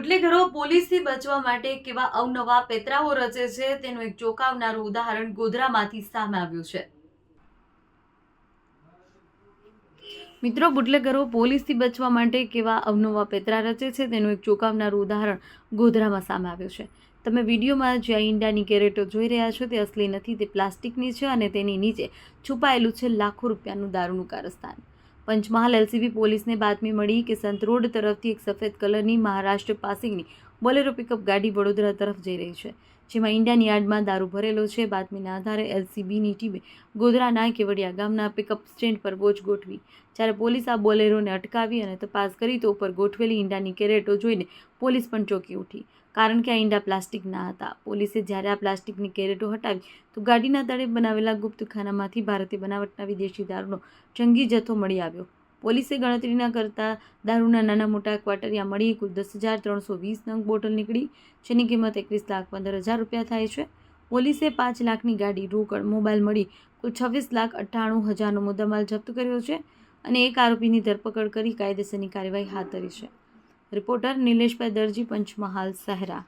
બુટલેગરો પોલીસથી બચવા માટે કેવા અવનવા પેતરાઓ રચે છે તેનું એક ચોંકાવનારું ઉદાહરણ ગોધરામાંથી સામે આવ્યું છે। મિત્રો, બુટલેગરો પોલીસથી બચવા માટે કેવા અવનવા પેતરા રચે છે તેનું એક ચોંકાવનારું ઉદાહરણ ગોધરામાં સામે આવ્યું છે। તમે વિડીયોમાં જે ઈંડાની કેરેટો જોઈ રહ્યા છો તે અસલી નથી, તે પ્લાસ્ટિકની છે અને તેની નીચે છુપાયેલું છે લાખો રૂપિયાનું દારૂનું કારસ્તાન। પંચમહાલ એલસીબી પોલીસને બાતમી મળી કે સંત રોડ તરફથી એક સફેદ કલરની મહારાષ્ટ્ર પાસિંગની બોલેરો પિકઅપ ગાડી વડોદરા તરફ જઈ રહી છે, જેમાં ઈંડાની યાર્ડમાં દારૂ ભરેલો છે। બાતમીના આધારે એલસીબીની ટીમે ગોધરાના કેવડિયા ગામના પિકઅપ સ્ટેન્ડ પર વોચ ગોઠવી। જ્યારે પોલીસ આ બોલેરોને અટકાવી અને તપાસ કરી તો ઉપર ગોઠવેલી ઈંડાની કેરેટો જોઈને પોલીસ પણ ચોંકી ઉઠી, કારણ કે આ ઈંડા પ્લાસ્ટિકના હતા। પોલીસે જ્યારે આ પ્લાસ્ટિકની કેરેટો હટાવી તો ગાડીના તળે બનાવેલા ગુપ્તખાનામાંથી ભારતીય બનાવટના વિદેશી દારૂનો જંગી જથ્થો મળી આવ્યો। પોલીસે ગણતરી ન કરતા દારૂના નાના મોટા ક્વાટરિયા મળી કુલ 10,320 નંગ બોટલ નીકળી, જેની કિંમત 21,15,000 રૂપિયા થાય છે। પોલીસે 5 લાખની ગાડી, રોકડ, મોબાઈલ મળી કુલ 26,98,000નો મુદ્દામાલ જપ્ત કર્યો છે અને એક આરોપીની ધરપકડ કરી કાયદેસરની કાર્યવાહી હાથ ધરી છે। રિપોર્ટર નિલેશભાઈ દરજી, પંચમહાલ, સહેરા।